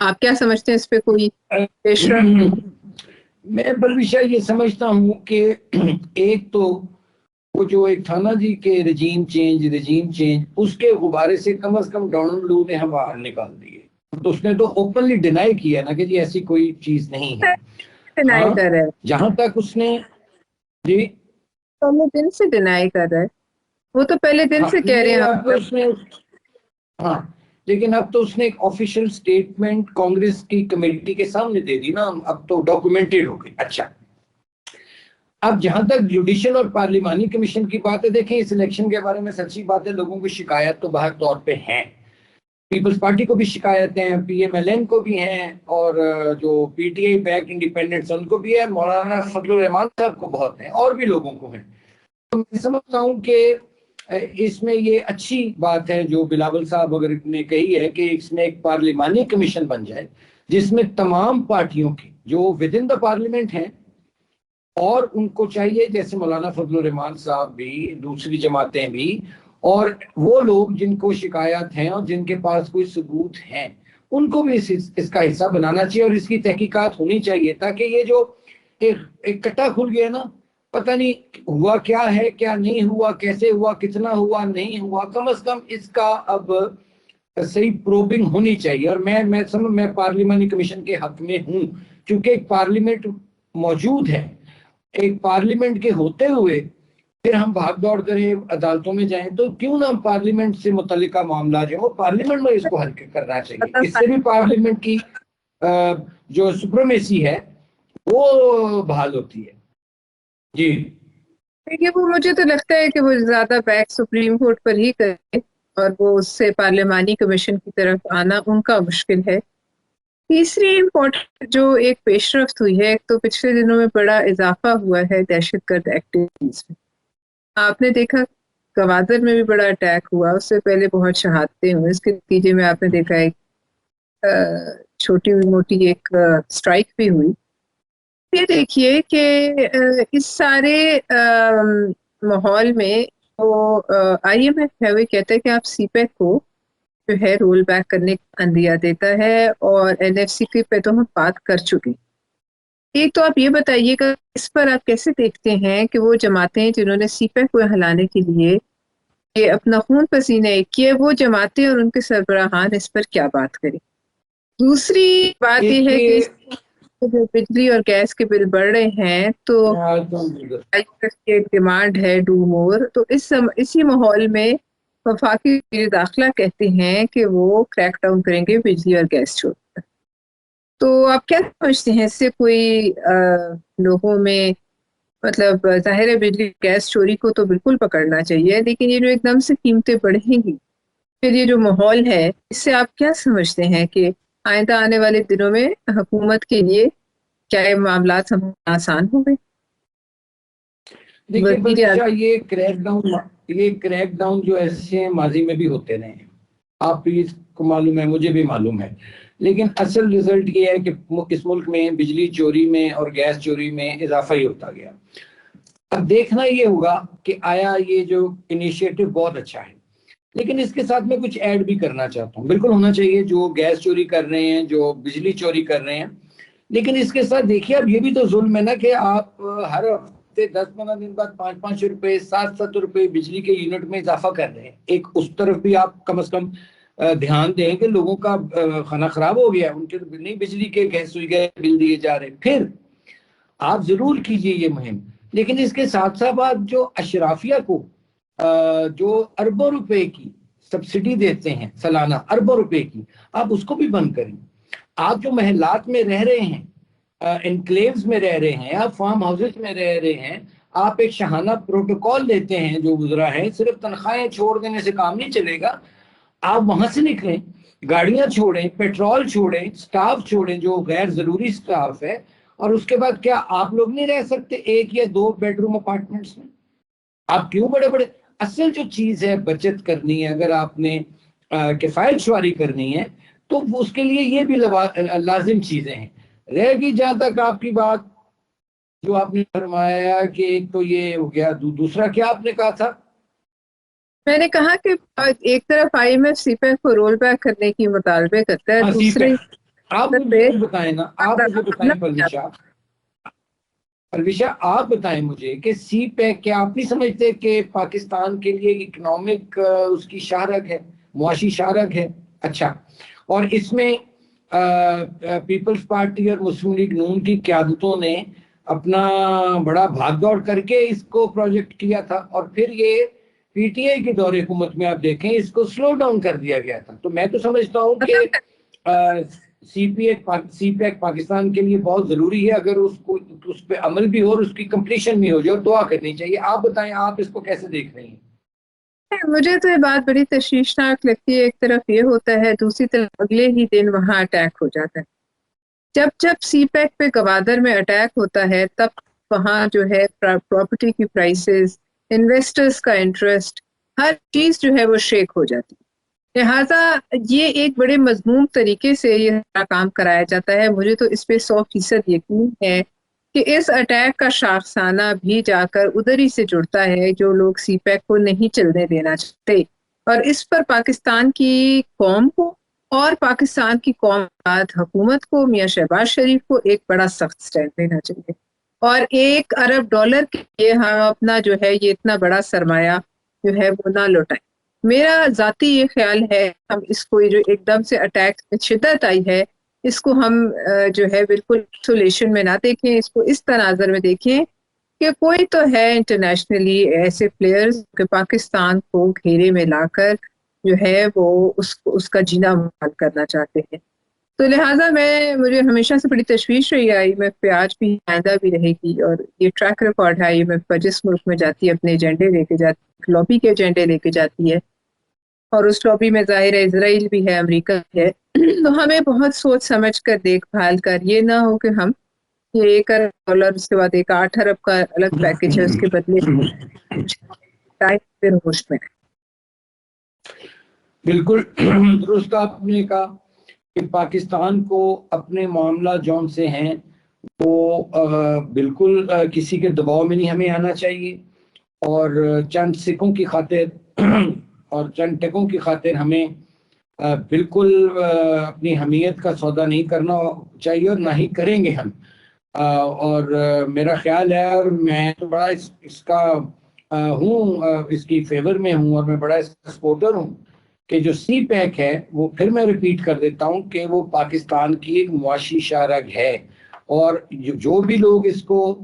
آپ کیا سمجھتے ہیں اس پہ کوئی پیش رفت؟ میں بلوشا یہ سمجھتا ہوں کہ ایک تو وہ جو ایک تھا نا جی کہ رجیم چینج اس کے غبارے سے کم از کم ڈونلڈ لو نے ہم باہر نکال دیے. تو اس نے تو اوپنلی ڈینائی کیا نا کہ جی ایسی کوئی چیز نہیں ہے. ڈینائی ہاں کر رہا ہے، جہاں تک اس نے جی پہلے دن سے ڈینائی کر رہا ہے، وہ تو پہلے دن ہاں سے کہہ رہے ہیں اب تو اس نے ہاں لیکن اب تو اس نے ایک آفیشیل سٹیٹمنٹ کانگریس کی کمیٹی کے سامنے دے دی نا، اب تو ڈاکومنٹڈ ہو گئی. اچھا اب جہاں تک جوڈیشل اور پارلیمانی کمیشن کی بات ہے، دیکھیں اس الیکشن کے بارے میں سچی بات ہے لوگوں کی شکایت تو باہر طور پہ ہیں. پیپلز پارٹی کو بھی شکایتیں ہیں، پی ایم ایل این کو بھی ہیں، اور جو پی ٹی آئی بیک انڈیپینڈنٹس ان کو بھی ہے، مولانا فضل الرحمان صاحب کو بہت ہیں، اور بھی لوگوں کو ہیں. تو میں سمجھتا ہوں کہ اس میں یہ اچھی بات ہے جو بلاول صاحب اگر نے کہی ہے کہ اس میں ایک پارلیمانی کمیشن بن جائے جس میں تمام پارٹیوں کی جو ود ان دا پارلیمنٹ ہیں، اور ان کو چاہیے جیسے مولانا فضل الرحمان صاحب بھی، دوسری جماعتیں بھی، اور وہ لوگ جن کو شکایات ہیں اور جن کے پاس کوئی ثبوت ہیں ان کو بھی اس کا حصہ بنانا چاہیے، اور اس کی تحقیقات ہونی چاہیے تاکہ یہ جو ایک کٹا کھل گیا نا، پتہ نہیں ہوا کیا ہے کیا نہیں ہوا، کیسے ہوا، کتنا ہوا نہیں ہوا، کم از کم اس کا اب صحیح پروبنگ ہونی چاہیے. اور میں پارلیمانی کمیشن کے حق میں ہوں، چونکہ ایک پارلیمنٹ موجود ہے. ایک پارلیمنٹ کے ہوتے ہوئے پھر ہم بھاگ دوڑ کریں عدالتوں میں جائیں، تو کیوں نہ پارلیمنٹ سے متعلقہ معاملہ جو وہ پارلیمنٹ میں اس کو حل کرنا چاہیے. اس سے بھی پارلیمنٹ کی جو سپریمیسی ہے وہ بحال ہوتی ہے. جی دیکھیے وہ مجھے تو لگتا ہے کہ وہ زیادہ بیک سپریم کورٹ پر ہی کرے، اور وہ اس سے پارلیمانی کمیشن کی طرف آنا ان کا مشکل ہے. تیسری امپورٹنٹ جو ایک پیش رفت ہوئی ہے، ایک تو پچھلے دنوں میں بڑا اضافہ ہوا ہے دہشت گرد ایکٹیویٹیز میں. آپ نے دیکھا گوادر میں بھی بڑا اٹیک ہوا، اس سے پہلے بہت شہادتیں ہوئی، اس کے نتیجے میں آپ نے دیکھا ایک چھوٹی موٹی ایک اسٹرائک بھی ہوئی. یہ دیکھیے کہ اس سارے ماحول میں وہ آئی ایم ایف ہے وہ کہتا ہے کہ آپ سی پیک کو جو ہے رول بیک کرنے کا عندیہ دیتا ہے، اور این ایف سی کی پہ تو ہم بات کر چکے. ایک تو آپ یہ بتائیے گا اس پر آپ کیسے دیکھتے ہیں کہ وہ جماعتیں جنہوں نے سی پیک کو ہلانے کے لیے یہ اپنا خون پسینہ ایک کیا، وہ جماعتیں اور ان کے سربراہان اس پر کیا بات کریں. دوسری بات یہ ہے کہ جو بجلی اور گیس کے بل بڑھ رہے ہیں تو کی ڈیمانڈ ہے ڈو مور. تو اسی ماحول میں وفاقی وزیر داخلہ کہتے ہیں کہ وہ کریک ڈاؤن کریں گے بجلی اور گیس چھوڑ کر. تو آپ کیا سمجھتے ہیں اس سے کوئی لوگوں میں مطلب ظاہر ہے بجلی گیس چوری کو تو بالکل پکڑنا چاہیے، لیکن یہ جو ایک دم سے قیمتیں بڑھیں گی پھر یہ جو ماحول ہے اس سے آپ کیا سمجھتے ہیں کہ آئندہ آنے والے دنوں میں حکومت کے لیے کیا یہ معاملات آسان ہو گئے؟ دیکھیے بلشا یہ کریک ڈاؤن جو ایسے ماضی میں بھی ہوتے رہے ہیں، آپ بھی کو معلوم ہے، مجھے بھی معلوم ہے، لیکن اصل رزلٹ یہ ہے کہ اس ملک میں بجلی چوری میں اور گیس چوری میں اضافہ ہی ہوتا گیا. اب دیکھنا یہ ہوگا کہ آیا یہ جو انیشیٹو بہت اچھا ہے، لیکن اس کے ساتھ میں کچھ ایڈ بھی کرنا چاہتا ہوں. بالکل ہونا چاہیے جو گیس چوری کر رہے ہیں، جو بجلی چوری کر رہے ہیں، لیکن اس کے ساتھ دیکھیے اب یہ بھی تو ظلم ہے نا کہ آپ ہر ہفتے 10-15 دن بعد 5-5 روپے 7-7 روپے بجلی کے یونٹ میں اضافہ کر رہے ہیں. ایک اس طرف بھی آپ کم از کم دھیان دیں کہ لوگوں کا کھانا خراب ہو گیا، ان کے نہیں بجلی کے گیس ہوئی گئے بل دیے جا رہے. پھر آپ ضرور کیجئے یہ مہم، لیکن اس کے ساتھ ساتھ جو اشرافیہ کو جو اربوں روپے کی سبسڈی دیتے ہیں سالانہ، اربوں روپے کی، آپ اس کو بھی بند کریں. آپ جو محلات میں رہ رہے ہیں، انکلیوز میں رہ رہے ہیں، آپ فارم ہاؤسز میں رہ رہے ہیں، آپ ایک شاہانہ پروٹوکول دیتے ہیں جو وزراء ہیں، صرف تنخواہیں چھوڑ دینے سے کام نہیں چلے گا. آپ وہاں سے نکلیں، گاڑیاں چھوڑیں، پیٹرول چھوڑیں، سٹاف چھوڑیں جو غیر ضروری سٹاف ہے، اور اس کے بعد کیا آپ لوگ نہیں رہ سکتے 1 یا 2 بیڈ روم اپارٹمنٹس میں؟ آپ کیوں بڑے بڑے اصل جو چیز ہے بچت کرنی ہے، اگر آپ نے کفایت شواری کرنی ہے تو اس کے لیے یہ بھی لازم چیزیں ہیں. رہ گی جہاں تک آپ کی بات جو آپ نے فرمایا کہ ایک تو یہ ہو گیا، دوسرا کیا آپ نے کہا تھا؟ میں نے کہا کہ ایک طرف I M F CPEC roll رول بیک کرنے کی مطالبے کرتا ہے، سی دوسرے پیک آپ مجھے بتائیں نا، آپ مجھے بتائیں پرویشا آپ بتائیں مجھے کہ سی پیک کیا آپ نہیں سمجھتے کہ پاکستان کے لیے اکنامک اس کی شاہرگ ہے، معاشی شاہرگ ہے؟ اچھا، اور اس میں پیپلز پارٹی اور مسلم لیگ نون کی قیادتوں نے اپنا بڑا بھاگ دوڑ کر کے اس کو پروجیکٹ کیا تھا، اور پھر یہ پی ٹی آئی کے دور حکومت میں آپ دیکھیں اس کو سلو ڈاؤن کر دیا گیا تھا۔ تو میں تو سمجھتا ہوں کہ سی پیک پاکستان کے لیے بہت ضروری ہے، اگر اس پہ عمل بھی ہو اور اس کی کمپلیشن بھی ہو جائے، دعا کرنی چاہیے۔ آپ بتائیں آپ اس کو کیسے دیکھ رہے ہیں؟ مجھے تو یہ بات بڑی تشویشناک لگتی ہے، ایک طرف یہ ہوتا ہے، دوسری طرف اگلے ہی دن وہاں اٹیک ہو جاتا ہے۔ جب سی پیک پہ گوادر میں اٹیک ہوتا ہے تب وہاں جو ہے پراپرٹی کی پرائسز، انویسٹرز کا انٹرسٹ، ہر چیز جو ہے وہ شیک ہو جاتی ہے۔ لہٰذا یہ ایک بڑے مضموم طریقے سے یہ سارا کام کرایا جاتا ہے۔ مجھے تو اس پہ 100% یقین ہے کہ اس اٹیک کا شاخسانہ بھی جا کر ادھر ہی سے جڑتا ہے جو لوگ سی پیک کو نہیں چلنے دینا چاہتے، اور اس پر پاکستان کی قوم کو اور پاکستان کی قوم حکومت کو، میاں شہباز شریف کو ایک بڑا سخت سٹینڈ لینا چاہیے، اور $1 ارب کے لیے ہم اپنا جو ہے یہ اتنا بڑا سرمایہ جو ہے وہ نہ لوٹائیں۔ میرا ذاتی یہ خیال ہے ہم اس کو جو ایک دم سے اٹیک میں شدت آئی ہے اس کو ہم جو ہے بالکل آئسولیشن میں نہ دیکھیں، اس کو اس تناظر میں دیکھیں کہ کوئی تو ہے انٹرنیشنلی ایسے پلیئرز کہ پاکستان کو گھیرے میں لا کر جو ہے وہ اس کا جینا محال کرنا چاہتے ہیں۔ تو لہٰذا مجھے ہمیشہ سے بڑی تشویش رہی ہے IMF پہ، آج بھی آئندہ بھی رہے گی، اور یہ ٹریک ریکارڈ ہے IMF کا، جس ملک میں جاتی ہے اپنے ایجنڈے لے کے جاتی، لابی کے ایجنڈے لے کے جاتی ہے، اور اس لابی میں ظاہر ہے اسرائیل بھی ہے، امریکہ بھی ہے۔ تو ہمیں بہت سوچ سمجھ کر دیکھ بھال کر، یہ نہ ہو کہ ہم یہ $1 ارب اس کے بعد 8 ارب کا الگ پیکج ہے اس کے بدلے ہوش میں۔ بالکل درست آپ نے کہا کہ پاکستان کو اپنے معاملات جون سے ہیں وہ بالکل کسی کے دباؤ میں نہیں ہمیں آنا چاہیے، اور چند سکوں کی خاطر اور چند ٹکوں کی خاطر ہمیں بالکل اپنی حمیت کا سودا نہیں کرنا چاہیے، اور نہ ہی کریں گے ہم۔ اور میرا خیال ہے، اور میں تو بڑا اس کا ہوں، اس کی فیور میں ہوں، اور میں بڑا اس کا سپورٹر ہوں کہ جو سی پیک ہے وہ، پھر میں ریپیٹ کر دیتا ہوں کہ وہ پاکستان کی ایک معاشی شاہرگ ہے، اور جو بھی لوگ اس کو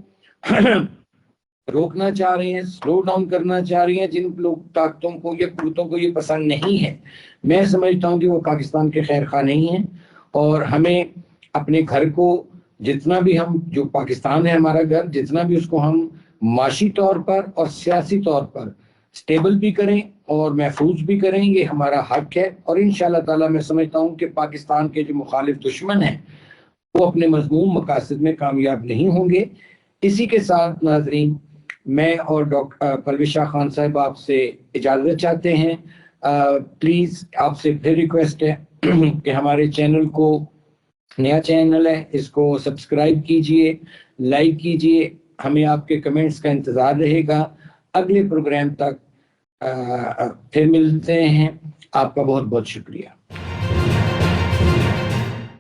روکنا چاہ رہے ہیں، سلو ڈاؤن کرنا چاہ رہے ہیں، جن لوگ طاقتوں کو یا قوتوں کو یہ پسند نہیں ہے، میں سمجھتا ہوں کہ وہ پاکستان کے خیر خواہ نہیں ہیں، اور ہمیں اپنے گھر کو جتنا بھی ہم، جو پاکستان ہے ہمارا گھر، جتنا بھی اس کو ہم معاشی طور پر اور سیاسی طور پر سٹیبل بھی کریں اور محفوظ بھی کریں، یہ ہمارا حق ہے، اور انشاءاللہ تعالی میں سمجھتا ہوں کہ پاکستان کے جو مخالف دشمن ہیں وہ اپنے مذموم مقاصد میں کامیاب نہیں ہوں گے۔ اسی کے ساتھ ناظرین، میں اور ڈاکٹر پرویشا خان صاحب آپ سے اجازت چاہتے ہیں۔ پلیز آپ سے پھر ریکویسٹ ہے کہ ہمارے چینل کو، نیا چینل ہے، اس کو سبسکرائب کیجئے، لائک کیجئے، ہمیں آپ کے کمنٹس کا انتظار رہے گا۔ اگلے پروگرام تک پھر ملتے ہیں۔ آپ کا بہت بہت شکریہ۔